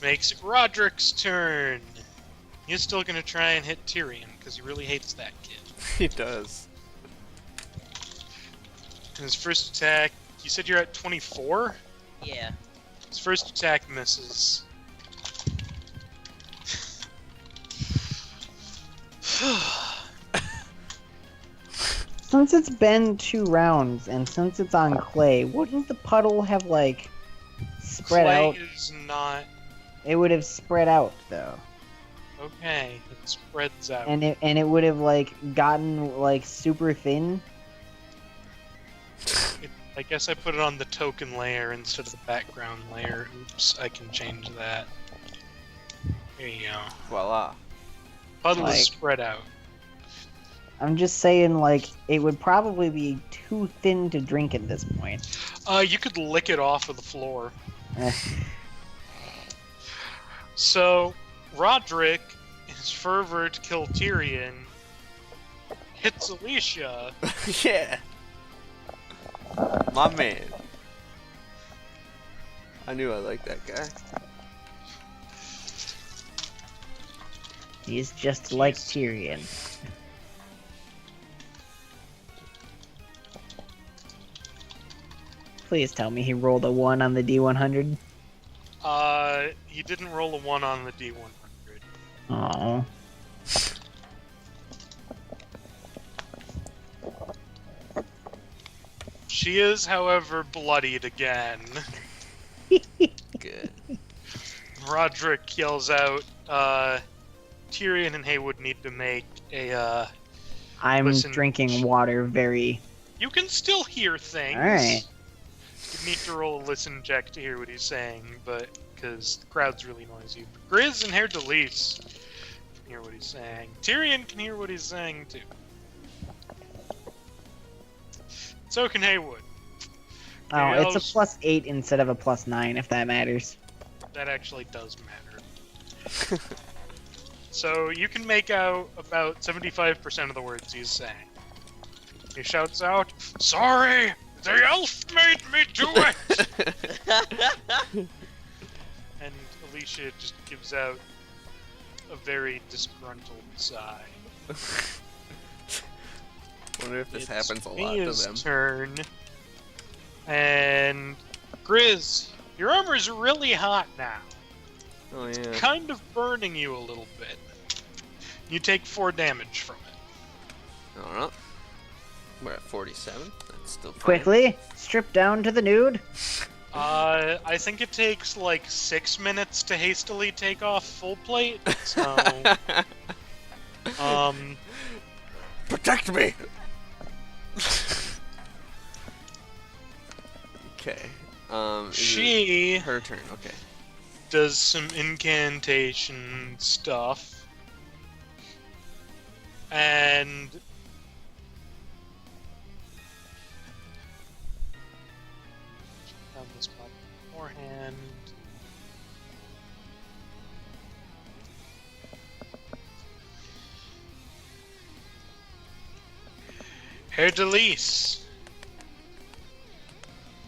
Makes it Roderick's turn. He's still gonna try and hit Tyrion, because he really hates that kid. He does. His first attack, you said you're at 24? Yeah. His first attack misses. Since it's been 2 rounds, and since it's on clay, wouldn't the puddle have, like, spread out? Clay is not... It would have spread out, though. Okay, it spreads out. And it would have, like, gotten, like, super thin. I guess I put it on the token layer instead of the background layer. Oops, I can change that. There you go. Voila. Puddle is Like- spread out. I'm just saying, like, it would probably be too thin to drink at this point. You could lick it off of the floor. Eh. So, Roderick, his fervor to kill Tyrion, hits Alicia. Yeah. My man. I knew I liked that guy. He's just like Tyrion. Please tell me he rolled a 1 on the D100. He didn't roll a 1 on the D100. Oh. She is, however, bloodied again. Good. Roderick yells out, Tyrion and Heywood need to make a, I'm Listen, drinking water very... You can still hear things. Alright. You need to roll a listen check to hear what he's saying, but because the crowd's really noisy. But Grizz and Haer'Dalis can hear what he's saying. Tyrion can hear what he's saying too. So can Heywood. Oh, He it's a yells- +8 instead of a +9, if that matters. That actually does matter. So you can make out about 75% of the words he's saying. He shouts out, "Sorry! The elf made me do it!" And Alicia just gives out a very disgruntled sigh. Wonder if this It's happens a lot to Mia's them. turn. And Grizz, your armor's really hot now. Oh yeah. Kind of burning you a little bit. You take 4 damage from it. Alright. We're at 47. That's still fine. Quickly, strip down to the nude. I think it takes like 6 minutes to hastily take off full plate, so... Protect me! Okay. Is She it her turn. Okay. does some incantation stuff. And... Found this spot beforehand. Haer'Dalis,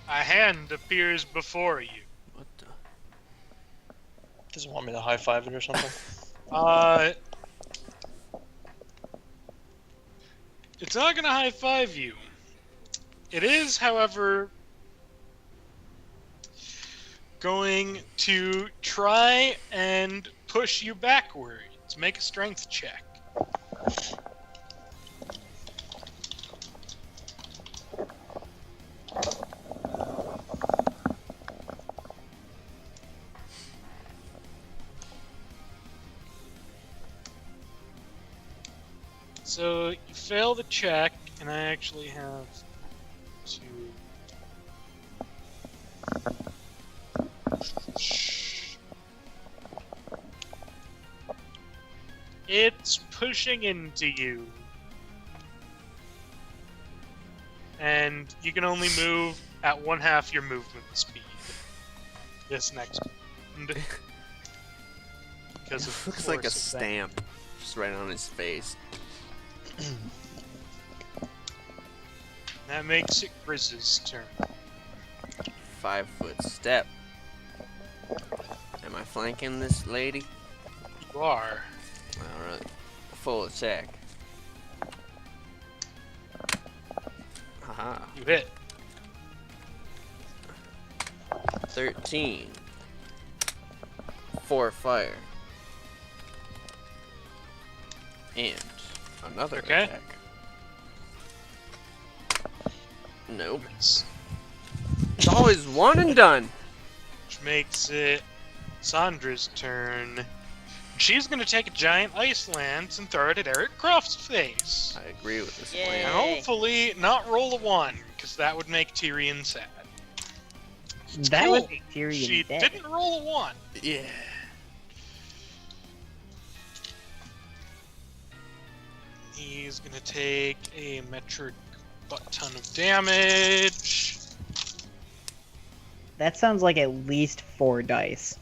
a hand appears before you. What the? Does it want me to high five it or something? It's not gonna high five you. It is, however, going to try and push you backwards. Make a strength check. So you fail the check, and I actually have to. It's pushing into you. And you can only move at 1/2 your movement speed. This next round. Because It of looks like a force of that. stamp. Just right on his face. That makes it Grizz's turn. 5-foot step. Am I flanking this lady? You are. Alright. Full attack. Haha. You hit. 13. 4 fire. And another Okay. attack. Nope. Miss. It's always one and done. Which makes it Sandra's turn. She's gonna take a giant ice lance and throw it at Eric Croft's face. I agree with this Yay. And plan. hopefully not roll a 1, because that would make Tyrion sad. That Cool. would be Tyrion She dead. didn't roll a 1. Yeah. He's gonna take a metric butt ton of damage. That sounds like at least 4 dice.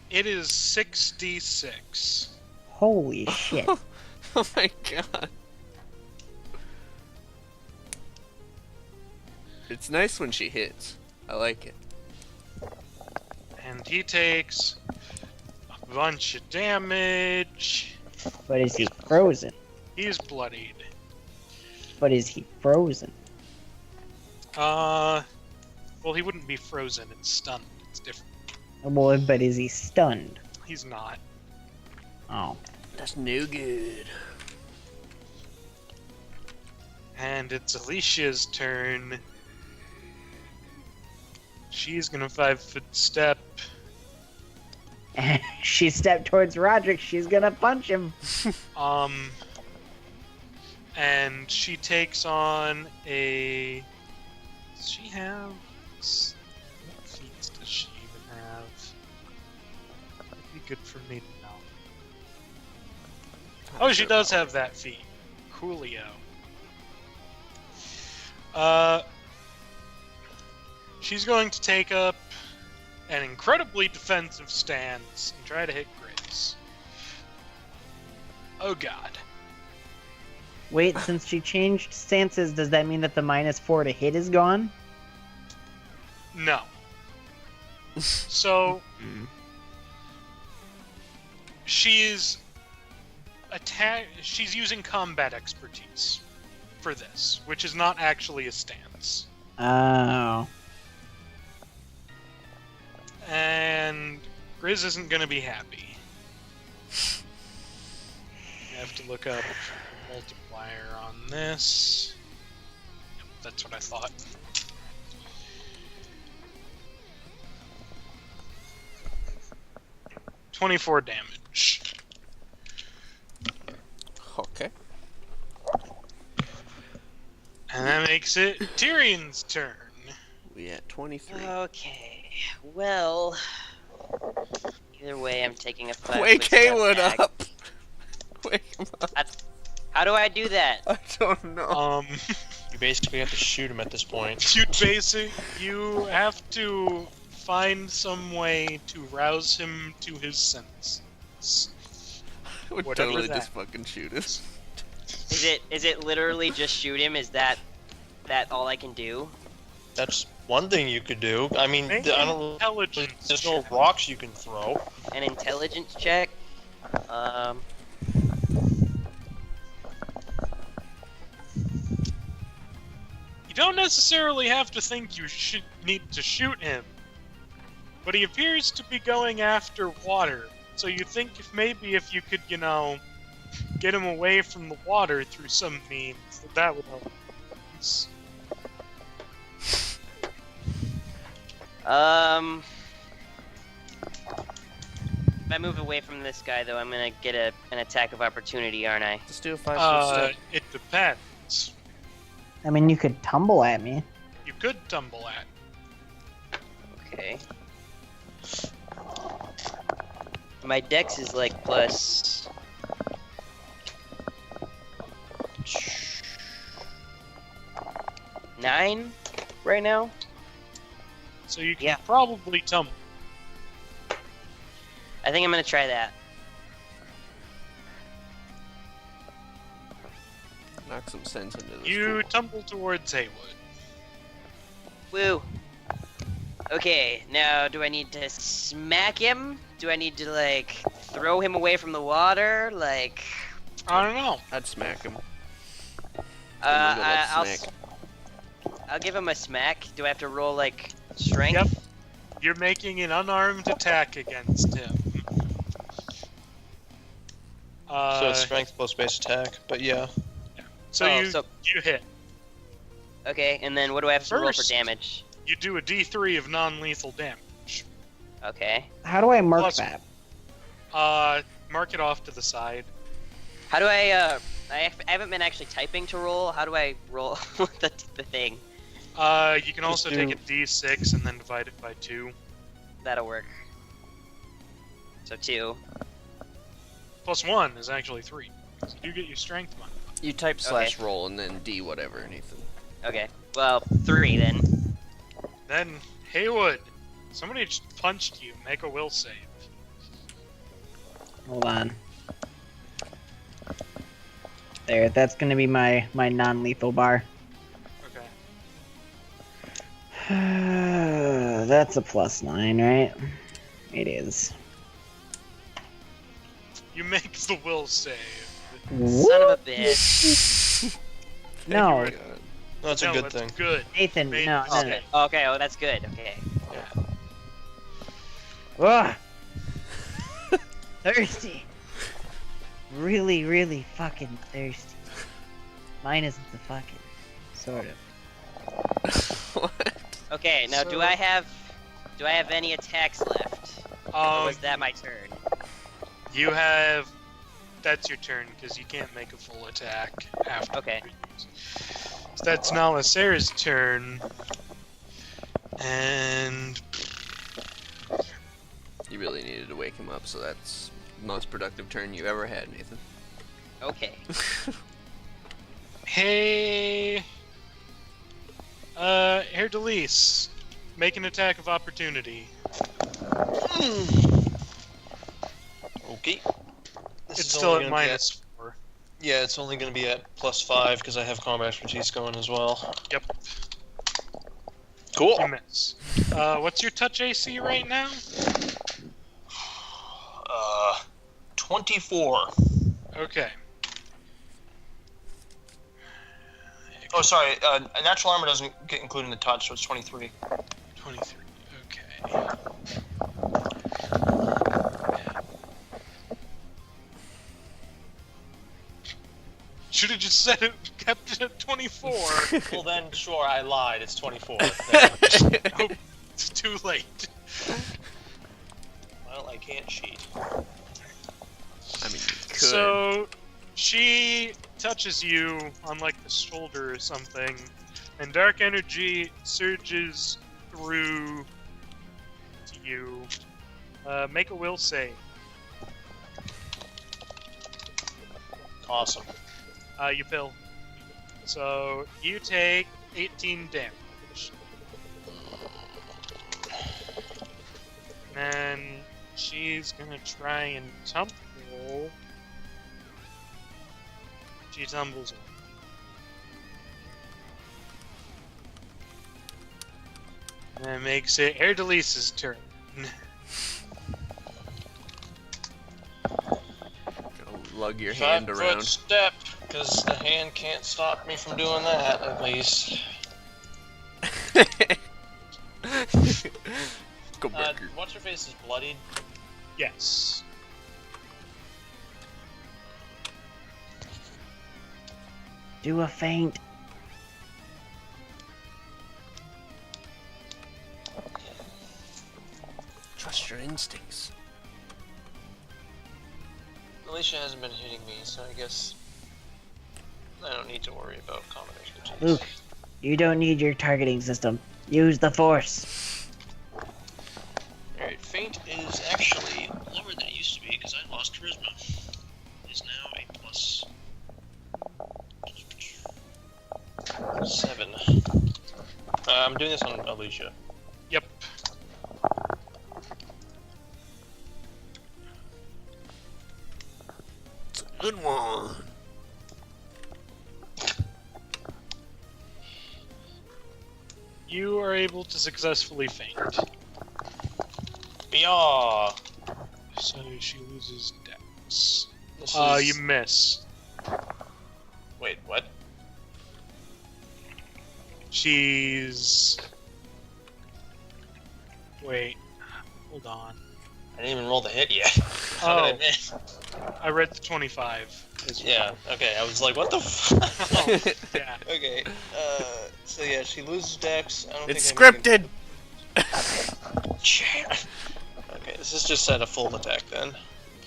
It is 6d6. Holy shit. Oh my god. It's nice when she hits. I like it. And he takes a bunch of damage. But is he frozen? He's bloodied. But is he frozen? Well, he wouldn't be frozen. It's stunned. It's different. Well, but is he stunned? He's not. Oh. That's no good. And it's Alicia's turn. She's gonna 5-foot step. She stepped towards Roderick, she's gonna punch him. And she takes on a. Does she have? What feats does she even have? That'd be good for me to know. Oh, she does have that feat. Coolio. She's going to take up an incredibly defensive stance and try to hit Grizz. Oh god. Wait, since she changed stances, does that mean that the -4 to hit is gone? No. So she's she's using combat expertise for this, which is not actually a stance. Oh. And Grizz isn't going to be happy. I have to look up the multiplier on this. Yep, that's what I thought. $24 damage. Okay. And that makes it Tyrion's turn. We at 23. Okay, well, either way, I'm taking a 5 Wake Heywood up! Wake him up. How do I do that? I don't know. You basically have to shoot him at this point. You have to find some way to rouse him to his senses. I would whatever totally that- just fucking shoot us. Is it literally just shoot him? Is that all I can do? That's one thing you could do. I mean, Make I an don't. intelligence There's no check. rocks you can throw. An intelligence check? You don't necessarily have to think you should need to shoot him, but he appears to be going after water. So you think if you could, get him away from the water through some means, that would help. If I move away from this guy, though, I'm gonna get an attack of opportunity, aren't I? Just do a 5-foot step. It depends. I mean, you could tumble at me. You could tumble at. Okay. My dex is like plus... +9 right now? So you can Yeah. probably tumble. I think I'm gonna try that. Knock some sense into this. You fool. tumble towards Heywood. Woo. Okay, now do I need to smack him Do I need to like throw him away from the water? Like, I don't know. I'd smack him. I'll give him a smack. Do I have to roll like strength? Yep. You're making an unarmed attack against him. So it's strength plus base attack, but yeah. So you hit. Okay, and then what do I have to roll for First. damage? You do a D3 of non-lethal damage. Okay. How do I mark Plus- that? Mark it off to the side. How do I haven't been actually typing to roll. How do I roll the thing? You can also Just take do- a D6 and then divide it by 2. That'll work. So 2. Plus 1 is actually 3. So you get your strength one. You type /roll and then D whatever, Nathan. Okay. Well, 3 then. Then, Heywood, somebody just punched you. Make a will save. Hold on. There, that's gonna be my non-lethal bar. Okay. That's a +9, right? It is. You make the will save. Son of a bitch. No, Heywood, That's a no, good that's thing. good. Nathan, Made no, the no, no. save. Okay. Oh, that's good. Okay. Ugh. Thirsty. Really, really fucking thirsty. Mine isn't the fucking. Sort of. What? Okay. Now, So- do I have any attacks left? Or was that my turn? You have... That's your turn, because you can't make a full attack after. Okay. So that's now Sarah's turn. And... You really needed to wake him up, so that's the most productive turn you ever had, Nathan. Okay. Hey... Haer'Dalis, make an attack of opportunity. Okay. This It's is still only at gonna be -4. Yeah, it's only going to be at +5 because I have combat expertise going as well. Yep, Cool. you miss. What's your touch AC right now? 24. Okay. Oh, sorry. Natural armor doesn't get included in the touch, so it's 23. 23. Okay. Should have just said it, kept it at 24. Well, then, sure, I lied. It's 24. Oh, it's too late. Well, I can't cheat. I mean, you could. So, she touches you on like the shoulder or something, and dark energy surges through to you. Make a will save. Awesome. You fail. So you take 18 damage. And then she's gonna try and tumble. She tumbles on. And that makes it Haer'Dalis' turn. Go lug your hand 5-foot around. step, because the hand can't stop me from doing that, at least. Go burger. What's her face is bloodied? Yes. Do a feint. Trust your instincts. Alicia hasn't been hitting me, so I guess I don't need to worry about combat expertise. Luke, you don't need your targeting system. Use the force. Alright, feint is actually lower than it used to be because I lost charisma. It is now a +7. I'm doing this on Alicia. Yep. Good one. You are able to successfully feint. Yeah. So she loses dex. This You miss. Wait, what? She's... Wait. Hold on. I didn't even roll the hit yet. How did I miss? I read the 25. Yeah, okay, I was like, what the f- Yeah. Okay, so yeah, she loses dex. I don't It's think I scripted! Okay, this is just at a full attack then.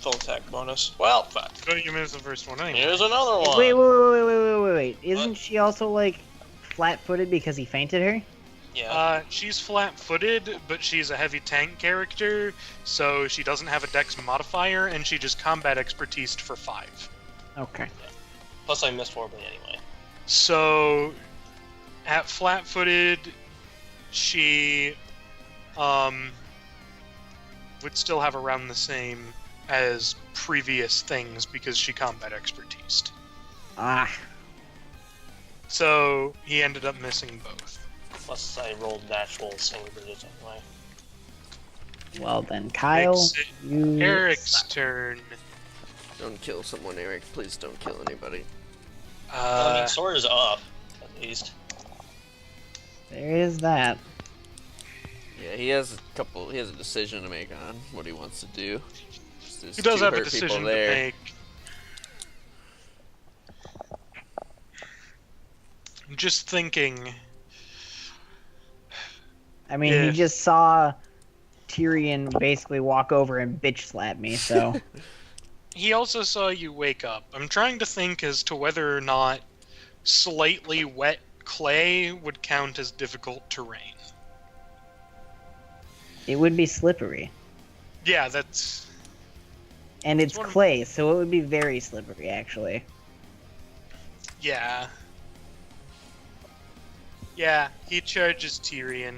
Full attack bonus. Well, fuck. But you missed the first one anyway. Here's another one! Wait. Isn't she also, like, flat-footed because he fainted her? Yeah. She's flat-footed, but she's a heavy tank character, so she doesn't have a dex modifier, and she just combat expertised for 5. Okay. Plus I missed horribly anyway. So, at flat-footed, she would still have around the same as previous things because she combat expertised. Ah. So he ended up missing both. Plus I rolled natural single digits anyway. Well then, Kyle, Makes it you... Eric's turn. Don't kill someone, Eric. Please don't kill anybody. I mean, Sawyer's up, at least. There is that. Yeah, he has a decision to make on what he wants to do. There's He does two have a hurt people decision to there. make. I'm just thinking. I mean, Yeah. he just saw Tyrion basically walk over and bitch slap me, so... He also saw you wake up. I'm trying to think as to whether or not slightly wet clay would count as difficult terrain. It would be slippery. Yeah, that's... And it's one of- clay, so it would be very slippery, actually. Yeah. Yeah, he charges Tyrion.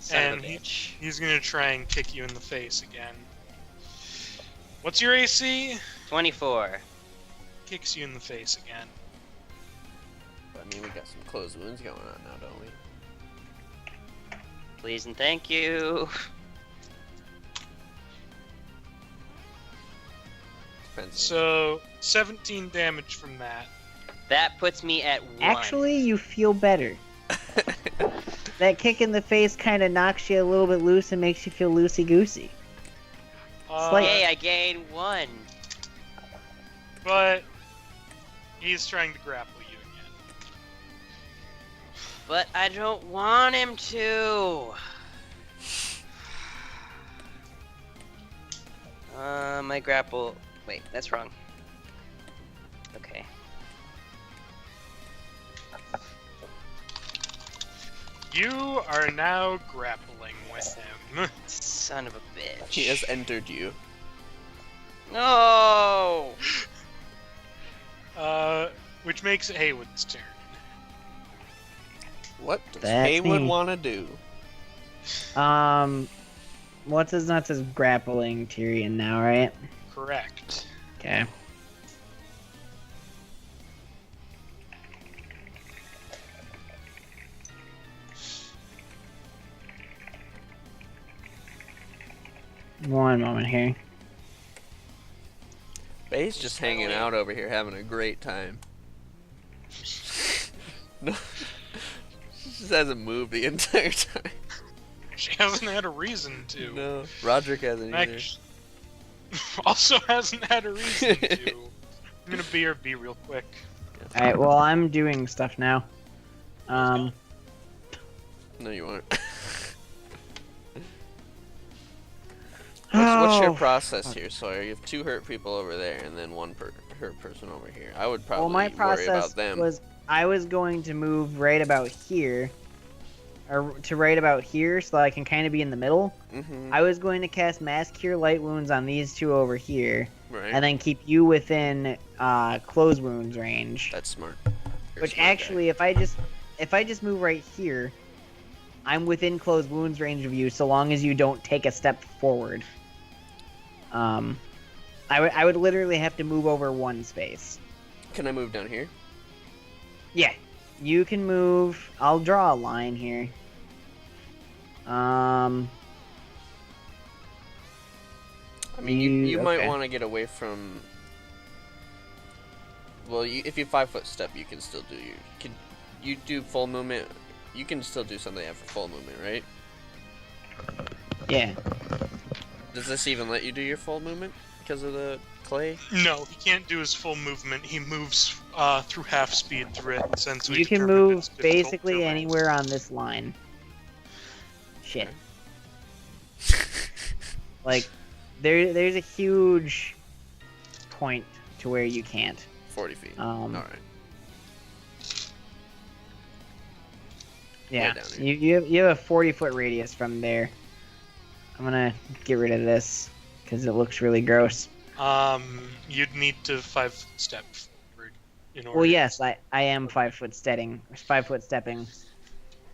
Son of And a bitch. he's gonna try and kick you in the face again. What's your AC? 24. Kicks you in the face again. But, I mean, we got some closed wounds going on now, don't we? Please and thank you. Depends. So, 17 damage from that. That puts me at 1. Actually, you feel better. That kick in the face kind of knocks you a little bit loose and makes you feel loosey-goosey. like- Yay, I gain 1. But he's trying to grapple you again. But I don't want him to. My grapple... Wait, that's wrong. Okay. You are now grappling with him. Son of a bitch. He has entered you. No! Which makes it Heywood's turn. What does That's Heywood me. want to do? What's his nuts is grappling Tyrion now, right? Correct. Okay. One moment here. Bay's just hanging out over here, having a great time. No, she just hasn't moved the entire time. She hasn't had a reason to. No, Roderick hasn't either. Act- also hasn't had a reason to. I'm gonna BRB real quick. Alright, well, I'm doing stuff now. No, you aren't. What's your Oh, process here, Sawyer? You have 2 hurt people over there, and then 1 hurt person over here. I would probably well, my worry process about them. was I was going to move right about here, or to right about here, so that I can kind of be in the middle. Mm-hmm. I was going to cast Mass Cure Light Wounds on these 2 over here, Right. and then keep you within Close Wounds range. That's smart. You're a Which smart guy. actually, if I just move right here, I'm within Close Wounds range of you, so long as you don't take a step forward. I would literally have to move over 1 space. Can I move down here? Yeah, you can move. I'll draw a line here. I mean, you might okay. want to get away from. Well, if you 5-foot step, you can still do you do full movement. You can still do something after full movement, right? Yeah. Does this even let you do your full movement because of the clay? No, he can't do his full movement. He moves through half speed through it, since we You can determined move it's difficult basically terrain. anywhere on this line. Shit. Like, there's a huge point to where you can't. 40 feet. All right. Yeah, down here. you have a 40-foot radius from there. I'm gonna get rid of this because it looks really gross. You'd need to 5-foot step forward in order. Well, yes, I am 5-foot stepping,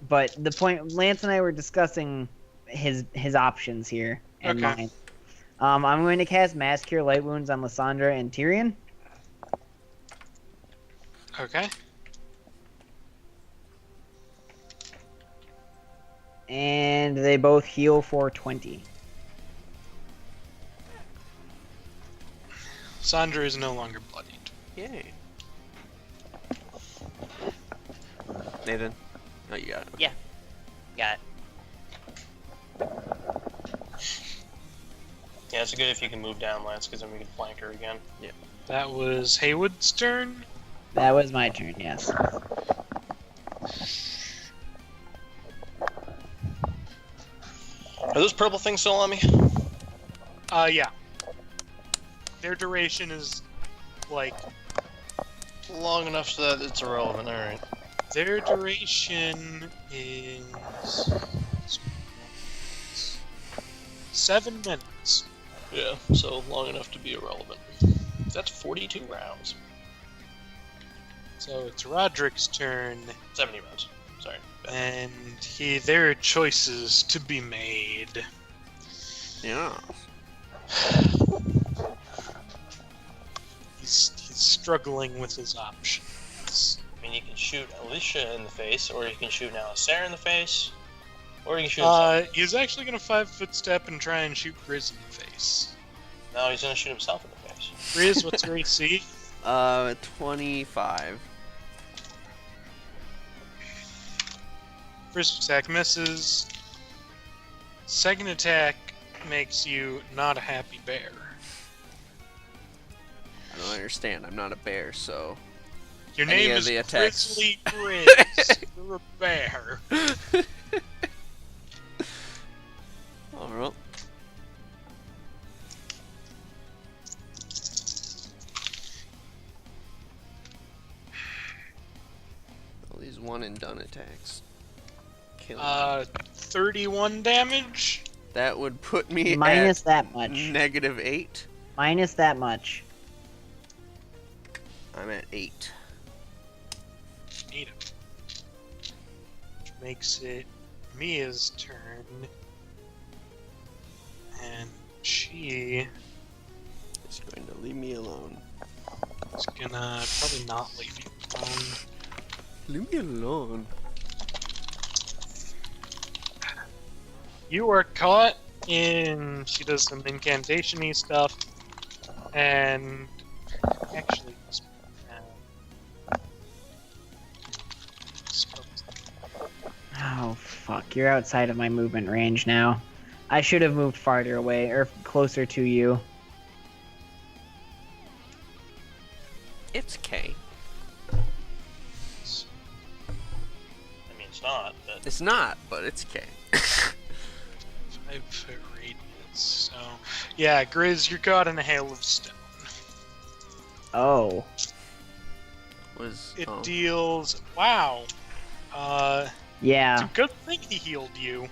but the point Lance and I were discussing his options here and Okay. mine. I'm going to cast Mass Cure Light Wounds on Lissandra and Tyrion. Okay. And they both heal for 20. Sandra is no longer bloodied. Yay. Nathan? Oh, you got it. Yeah. Got it. Yeah, it's good if you can move down, Lance, because then we can flank her again. That was Heywood's turn. That was my turn, yes. Are those purple things still on me? Yeah. Their duration is, like, Long enough so that it's irrelevant, alright. their duration is 7 minutes. Yeah, so long enough to be irrelevant. That's 42 rounds. So it's Roderick's turn, 70 rounds. Sorry. and there are choices to be made. Yeah. He's struggling with his options. I mean, you can shoot Alicia in the face, or you can shoot Alisera in the face, or you can shoot himself. He's actually gonna 5-foot step and try and shoot Grizz in the face. No, he's gonna shoot himself in the face. Grizz, what's your AC? 25. First attack misses. Second attack makes you not a happy bear. I don't understand. I'm not a bear, so. Your Any name of is the attacks. Grizzly Grizz. You're a bear. Alright. All these one and done attacks. Kill me. 31 damage. That would put me Minus at that much. -8. Minus that much. I'm at 8. Need him. Which makes it Mia's turn. And she It's going to leave me alone. is gonna probably not leave you alone. Leave me alone. You are caught in. She does some incantation-y stuff, and actually, Oh, fuck. You're outside of my movement range now. I should have moved farther away, or closer to you. It's K. I mean, it's not, but It's not, but it's K. 5-foot radius. So, yeah, Grizz, you're caught in a hail of stone. Oh. It deals. Wow. It's Yeah. a good thing he healed you.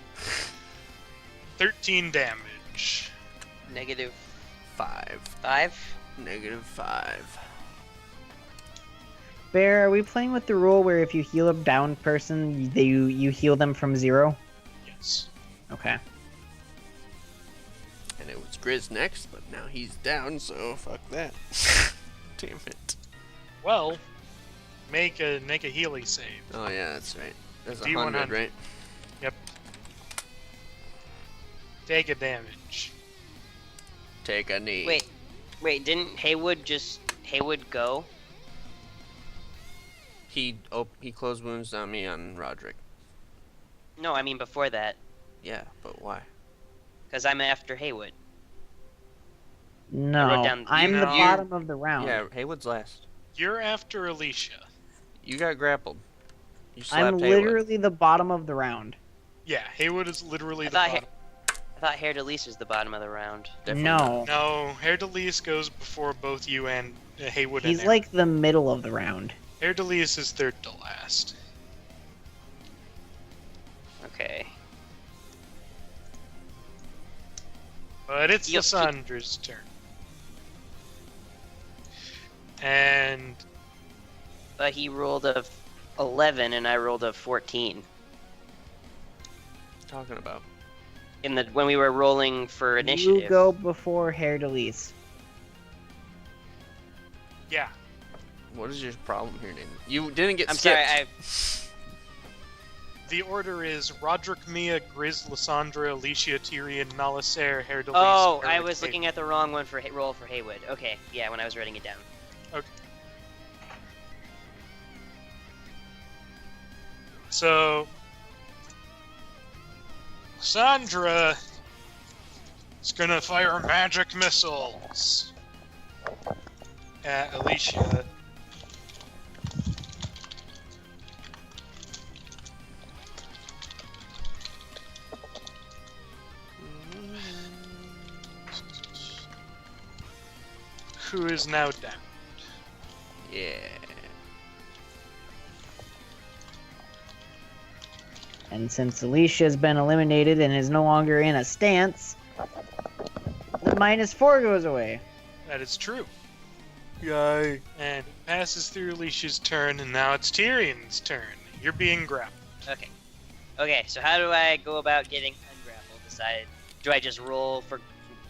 13 damage. Negative -5. 5. -5. Bear, are we playing with the rule where if you heal a downed person, you heal them from 0? Yes. Okay. And it was Grizz next, but now he's down, so fuck that. Damn it. Well, make a Healy save. Oh yeah, that's right. There's D100. 100, right? Yep. Take a damage. Take a knee. Wait, didn't Heywood go? He closed wounds on me on Roderick. No, I mean before that, Yeah, but why? because I'm after Heywood. No, wrote down- I'm You the know- bottom of the round. Yeah, Heywood's last. You're after Alicia. You got grappled. You I'm slapped Heywood. literally the bottom of the round. Yeah, Heywood is literally I the thought bottom. I thought Haer'Dalis was the bottom of the round. Definitely No, No, Haer'Dalis goes before both you and Heywood. he's and like the middle of the round. Haer'Dalis is third to last. Okay. But it's Yep. Lissandra's turn. And But he rolled a 11 and I rolled a 14 talking about. when we were rolling for initiative. You go before Haer'Dalis. yeah, What is your problem here, Nathan? You didn't get I'm skipped. sorry. the order is Roderick, Mia, Grizz, Lissandra, Alicia, Tyrion, Nalasair, Haer'Dalis. Oh, I Eric, was Heywood. looking at the wrong one for roll for Heywood. Okay, yeah, when I was writing it down. So, Lissandra is gonna fire magic missiles at Alicia. Who is now down. Yeah. And since Alicia's been eliminated and is no longer in a stance, the -4 goes away. That is true. Yay. And it passes through Alicia's turn, and now it's Tyrion's turn. You're being grappled. Okay. Okay, so how do I go about getting ungrappled? Do I just roll for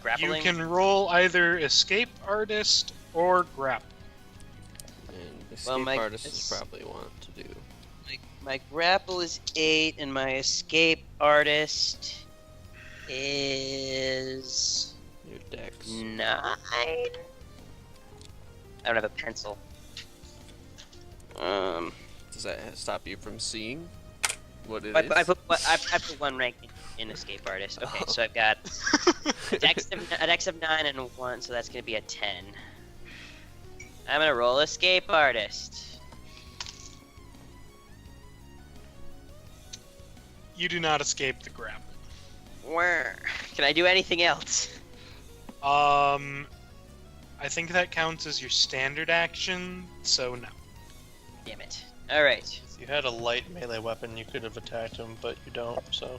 grappling? You can roll either Escape Artist or Grapple. And escape Well, my- artists is it's- probably want to do. My grapple is 8, and my escape artist is Your dex. 9. I don't have a pencil. Does that stop you from seeing what it I is? put one rank in escape artist. Okay, so I've got a dex of 9 and a 1, so that's gonna be a 10. I'm gonna roll escape artist. You do not escape the grapple. Where can I do anything else? I think that counts as your standard action, so no. Damn it. All right. If you had a light melee weapon, you could have attacked him, but you don't, so.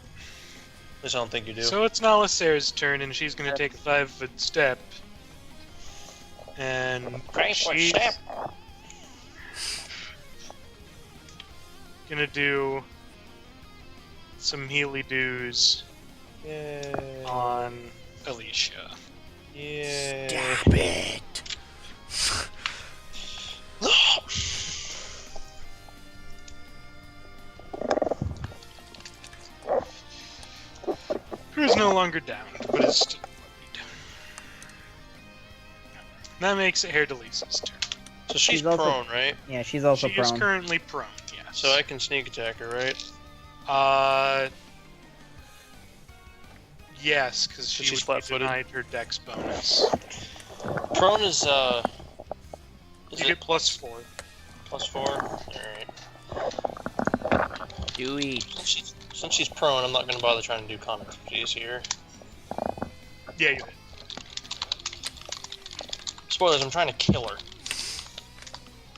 At least I don't think you do. So it's Nalasair's turn, and she's gonna take a 5-foot step. And 5-foot she's step. gonna do some healy-doos Yay. on Alicia. Yay. Stop it! Who's no longer down, but is still bloodied. That makes it Haer'Dalis' turn. So she's She's also- prone, right? Yeah, she's also She is prone. currently prone, yes. So I can sneak attack her, right? Yes, because So she she's would be flat-footed? denied her dex bonus. Prone is You it get +4. +4? Alright. Do it. Since she's prone, I'm not gonna bother trying to do con expertise here. Yeah, you did. Spoilers, I'm trying to kill her.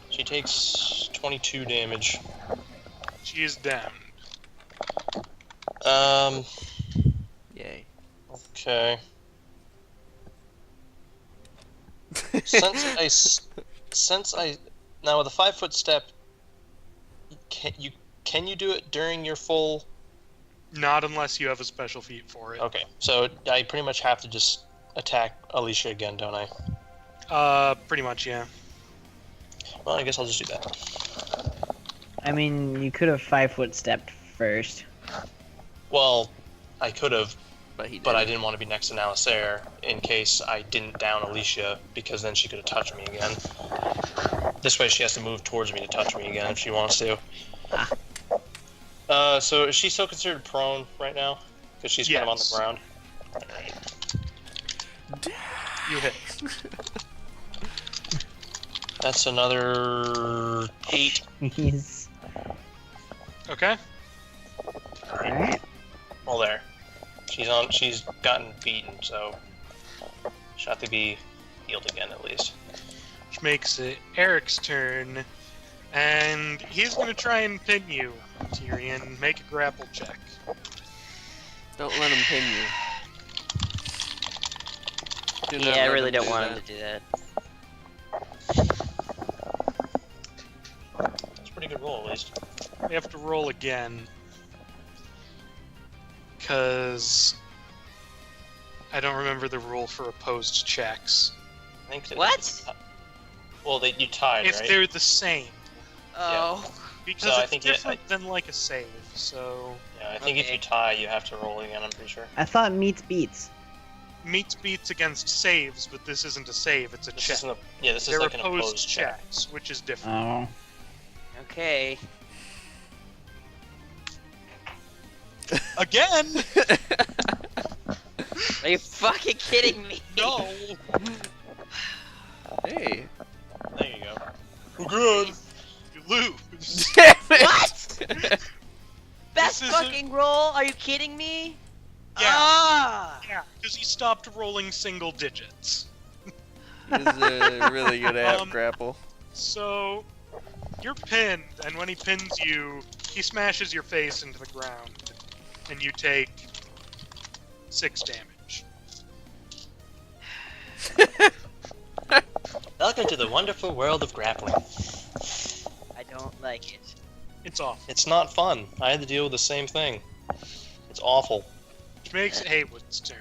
She takes 22 damage. She is down. Yay. Okay. Since I now with a 5-foot step, can you do it during your full? Not unless you have a special feat for it. Okay, so I pretty much have to just attack Alicia again, don't I? Pretty much, yeah. Well, I guess I'll just do that. I mean, you could have 5-foot stepped first. Well, I could have, But he did. But I didn't want to be next to Nalisair in case I didn't down Alicia, because then she could have touched me again. This way she has to move towards me to touch me again if she wants to. So is she still considered prone right now? Because she's kind of on the ground. You hit. That's another 8. Jeez. Okay. Alright. Well, there. She's gotten beaten, so she'll have to be healed again at least. Which makes it Eric's turn. And he's going to try and pin you, Tyrion. Make a grapple check. Don't let him pin you. Do not Yeah, I let really him don't do want that. him to do that. That's a pretty good roll, at least. We have to roll again. Because I don't remember the rule for opposed checks. I think that What? Well, you tied, If right? they're the same. Oh. Because So I it's think different than like a save, so... Yeah, I think if Okay. you tie, you have to roll again, I'm pretty sure. I thought meets beats. Meets beats against saves, but this isn't a save, it's a This check. isn't this is They're like an opposed opposed check. checks, which is different. Oh. Okay. Again? Are you fucking kidding me? No! Hey. There you go. We're good! You lose! What? Best This isn't- fucking roll? Are you kidding me? Yeah. Ah! Yeah, because he stopped rolling single digits. He's a really good at grapple. So, you're pinned, and when he pins you, he smashes your face into the ground, and you take 6 damage. Welcome to the wonderful world of grappling. I don't like it. It's off. It's not fun. I had to deal with the same thing. It's awful. Which makes it Heywood's turn.